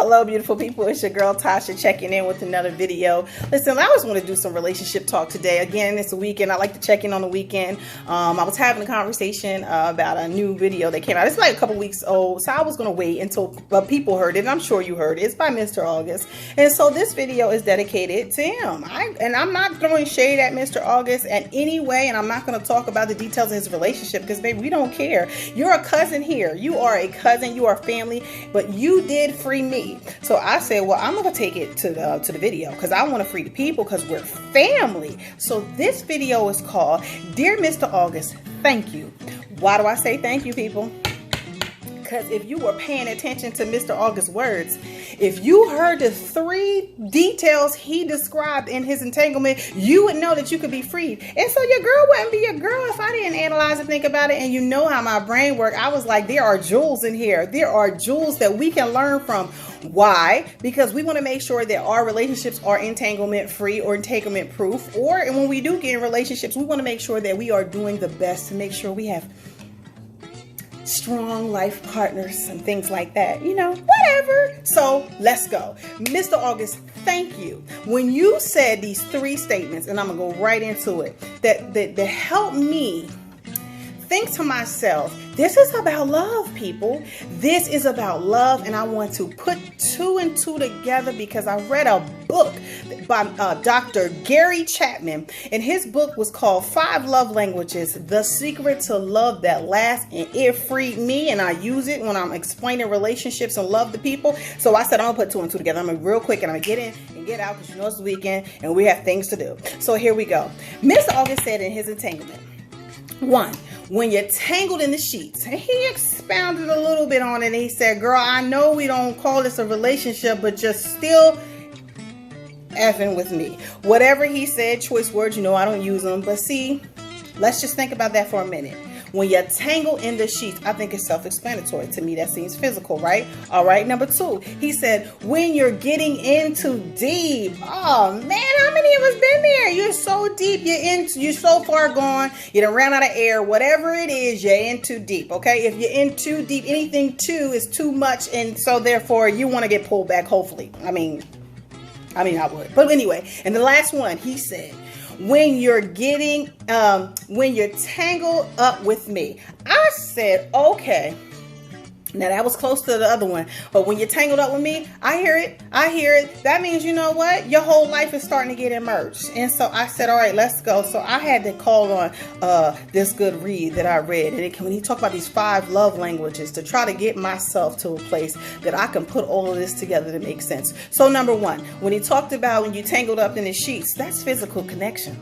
Hello, beautiful people. It's your girl Tasha checking in with another video. Listen, I just want to do some relationship talk today. Again, it's a weekend. I like to check in on the weekend. I was having a conversation about a new video that came out. It's like a couple weeks old, so I was going to wait until people heard it. And I'm sure you heard it. It's by Mr. August. And so this video is dedicated to him. I'm not throwing shade at Mr. August in any way, and I'm not going to talk about the details of his relationship because, baby, we don't care. You're a cousin here. You are a cousin. You are family, but you did free me. So I said, well, I'm going to take it to the video because I want to free the people because we're family. So this video is called Dear Mr. August, Thank You. Why do I say thank you, people? Because if you were paying attention to Mr. August's words, if you heard the 3 details he described in his entanglement, you would know that you could be freed. And so your girl wouldn't be your girl if I didn't analyze and think about it. And you know how my brain works. I was like, there are jewels in here. There are jewels that we can learn from. Why? Because we want to make sure that our relationships are entanglement free or entanglement proof. Or when we do get in relationships, we want to make sure that we are doing the best to make sure we have strong life partners and things like that, you know, whatever. So let's go. Mr. August, thank you. When you said these 3 statements, and I'm gonna go right into it, that helped me think to myself, this is about love, people. This is about love, and I want to put 2 and 2 together because I read a book by Dr. Gary Chapman, and his book was called 5 Love Languages, The Secret to Love That Lasts, and it freed me, and I use it when I'm explaining relationships and love to people. So I said, I'm going to put 2 and 2 together. I'm going to real quick, and I'm going to get in and get out because you know it's the weekend, and we have things to do. So here we go. Mr. August said in his entanglement, 1, when you're tangled in the sheets. And he expounded a little bit on it. And he said, girl, I know we don't call this a relationship, but you're still effing with me. Whatever he said, choice words, you know I don't use them. But see, let's just think about that for a minute. When you're tangled in the sheets, I think it's self-explanatory. To me, that seems physical, right? All right, number 2, he said, when you're getting in too deep. Oh, man, how many of us been there? You're so deep, you're so far gone, you done ran out of air, whatever it is, you're in too deep, okay? If you're in too deep, anything too is too much, and so therefore, you want to get pulled back, hopefully. I mean, I would. But anyway, and the last one, he said, when you're tangled up with me. I said, okay. Now that was close to the other one, but when you're tangled up with me, I hear it. That means, you know what? Your whole life is starting to get immersed. And so I said, all right, let's go. So I had to call on this good read that I read. And when he talked about these 5 love languages to try to get myself to a place that I can put all of this together to make sense. So number 1, when he talked about when you tangled up in the sheets, that's physical connection.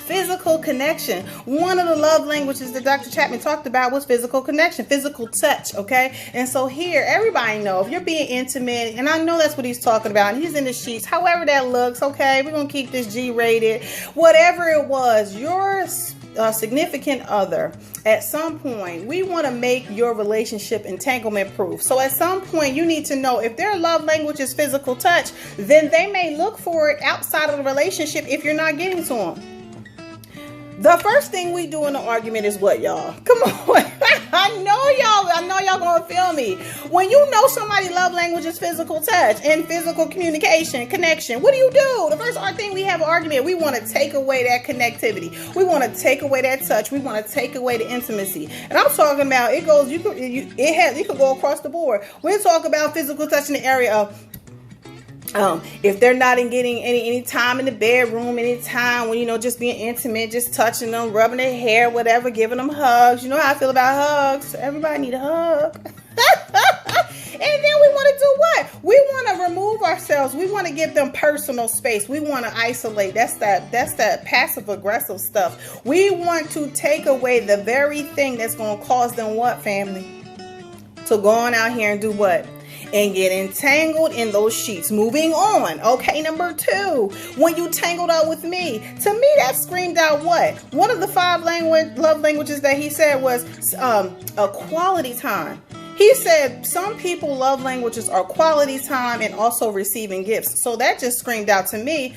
Physical connection. One of the love languages that Dr. Chapman talked about was physical connection, physical touch, okay? And so here, everybody know if you're being intimate, and I know that's what he's talking about, and he's in the sheets, however that looks, okay? We're going to keep this G-rated. Whatever it was, your significant other, at some point, we want to make your relationship entanglement proof. So at some point, you need to know if their love language is physical touch, then they may look for it outside of the relationship if you're not getting to them. The first thing we do in an argument is what, y'all? Come on. I know y'all gonna feel me. When you know somebody's love language is physical touch and physical communication, connection, what do? The first thing we have an argument, we want to take away that connectivity. We want to take away that touch. We want to take away the intimacy. And I'm talking about, it could go across the board. We're talking about physical touch in the area of, if they're not getting any time in the bedroom, any time when, you know, just being intimate, just touching them, rubbing their hair, whatever, giving them hugs. You know how I feel about hugs. Everybody need a hug. And then we want to do what? We want to remove ourselves. We want to give them personal space. We want to isolate. That's that passive aggressive stuff. We want to take away the very thing that's going to cause them what, family? To go on out here and do what? And get entangled in those sheets. Moving on. Okay, number 2. When you tangled up with me. To me, that screamed out what? One of the 5 love languages that he said was a quality time. He said some people love languages are quality time and also receiving gifts. So that just screamed out to me,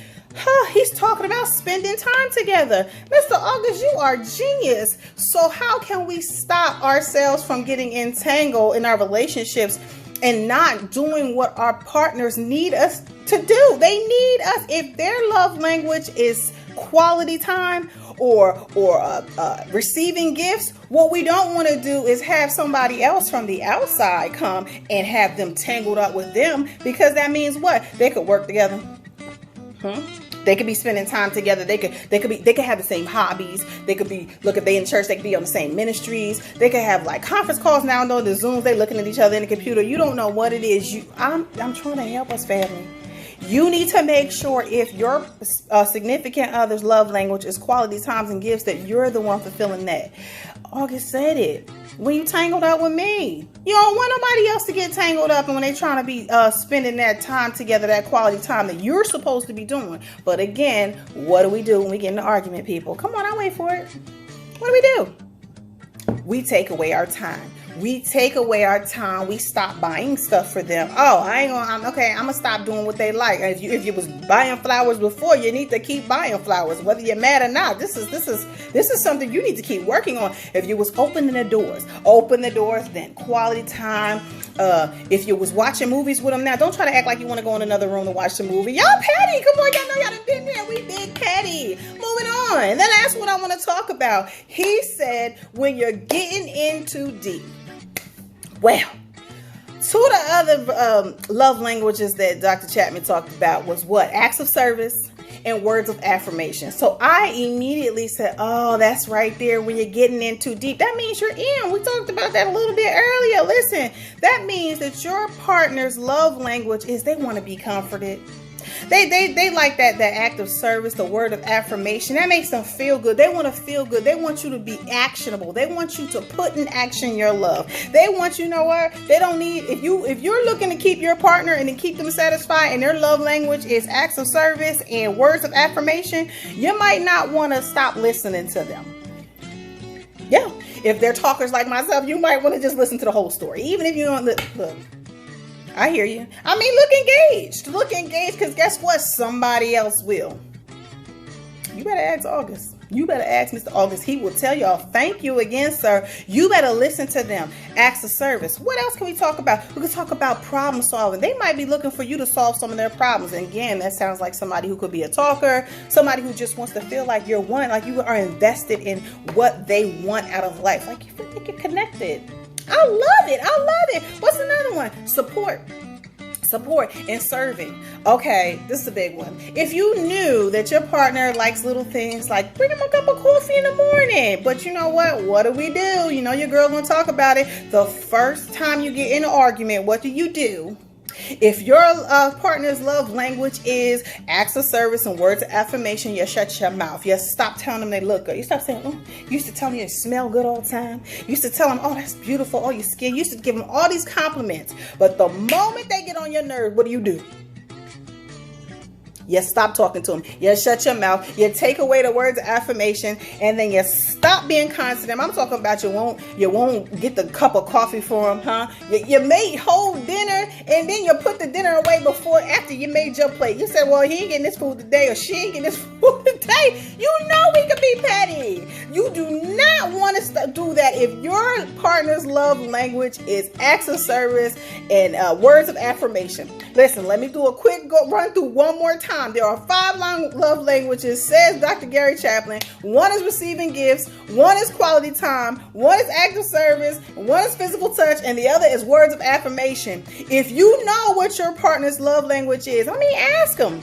he's talking about spending time together. Mr. August, you are genius. So how can we stop ourselves from getting entangled in our relationships and not doing what our partners need us to do. They need us. If their love language is quality time or receiving gifts, what we don't want to do is have somebody else from the outside come and have them tangled up with them, because that means what? They could work together. They could be spending time together. They could have the same hobbies. They could be, look, if they in church, they could be on the same ministries. They could have like conference calls now and then, the Zooms, they looking at each other in the computer. You don't know what it is. I'm trying to help us, family. You need to make sure if your significant other's love language is quality times and gifts, that you're the one fulfilling that. August said it. When you tangled up with me, you don't want nobody else to get tangled up. And when they're trying to be spending that time together, that quality time that you're supposed to be doing. But again, what do when we get in an argument, people? Come on, I'll wait for it. What do? We take away our time. We take away our time. We stop buying stuff for them. Oh, I'm gonna stop doing what they like. If you was buying flowers before, you need to keep buying flowers, whether you're mad or not. This is something you need to keep working on. If you was open the doors, then quality time. If you was watching movies with them, now don't try to act like you want to go in another room to watch the movie. Y'all petty. Come on, y'all know y'all done been there. We big petty. Moving on. And then that's what I want to talk about. He said, when you're getting in too deep. Well, two of the other love languages that Dr. Chapman talked about was what? Acts of service and words of affirmation. So I immediately said, oh, that's right there. When you're getting in too deep, that means you're in. We talked about that a little bit earlier. Listen, that means that your partner's love language is they want to be comforted. They like that act of service, the word of affirmation. That makes them feel good. They want to feel good. They want you to be actionable. They want you to put in action your love. They want, you know what? They don't need, if you're looking to keep your partner and to keep them satisfied, and their love language is acts of service and words of affirmation, you might not want to stop listening to them. Yeah. If they're talkers like myself, you might want to just listen to the whole story. Even if you don't look. I hear you. I mean, look engaged, because guess what? Somebody else will. You better ask August. You better ask Mr. August. He will tell y'all, thank you again, sir. You better listen to them. Acts of service. What else can we talk about? We can talk about problem solving. They might be looking for you to solve some of their problems. And again, that sounds like somebody who could be a talker, somebody who just wants to feel like you're one, like you are invested in what they want out of life. Like you feel like you're connected. I love it. What's another one? Support and serving. Okay, this is a big one. If you knew that your partner likes little things like bring him a cup of coffee in the morning, but you know what do we do? You know your girl gonna talk about it. The first time you get in an argument, what do? If your partner's love language is acts of service and words of affirmation, you shut your mouth. You stop telling them they look good. You stop saying, you used to tell them you smell good all the time. You used to tell them, oh, that's beautiful. Oh, your skin. You used to give them all these compliments. But the moment they get on your nerves, what do? You stop talking to them. You shut your mouth. You take away the words of affirmation, and then you stop being kind to them. I'm talking about you won't get the cup of coffee for them, huh? You made whole dinner, and then you put the dinner away after you made your plate. You said, well, he ain't getting this food today, or she ain't getting this food today. You know we could be petty. You do not want to do that if your partner's love language is acts of service and words of affirmation. Listen, let me do a quick run through one more time. There are 5 love languages, says Dr. Gary Chapman. 1 is receiving gifts, 1 is quality time, 1 is acts of service, 1 is physical touch, and the other is words of affirmation. If you know what your partner's love language is, ask them.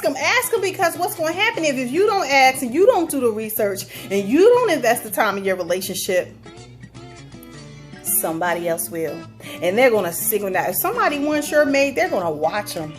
Ask them, because what's going to happen if you don't ask and you don't do the research and you don't invest the time in your relationship, somebody else will. And they're going to signal that. If somebody wants your mate, they're going to watch them.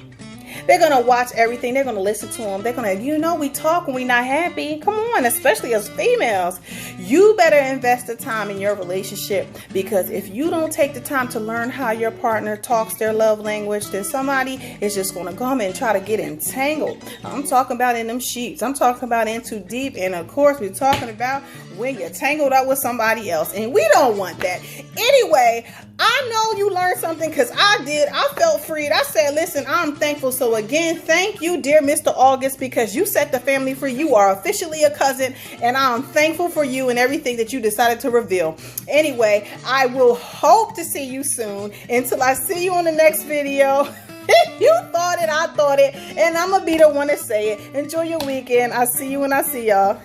They're going to watch everything. They're going to listen to them. They're going to, we talk when we're not happy. Come on, especially as females. You better invest the time in your relationship, because if you don't take the time to learn how your partner talks their love language, then somebody is just going to come and try to get entangled. I'm talking about in them sheets. I'm talking about in too deep. And of course, we're talking about when you're tangled up with somebody else. And we don't want that. Anyway, I know you learned something because I did. I felt freed. I said, listen, I'm thankful. So again, thank you, dear Mr. August, because you set the family free. You are officially a cousin, and I'm thankful for you and everything that you decided to reveal. Anyway, I will hope to see you soon. Until I see you on the next video. You thought it, I thought it, and I'm going to be the one to say it. Enjoy your weekend. I'll see you when I see y'all.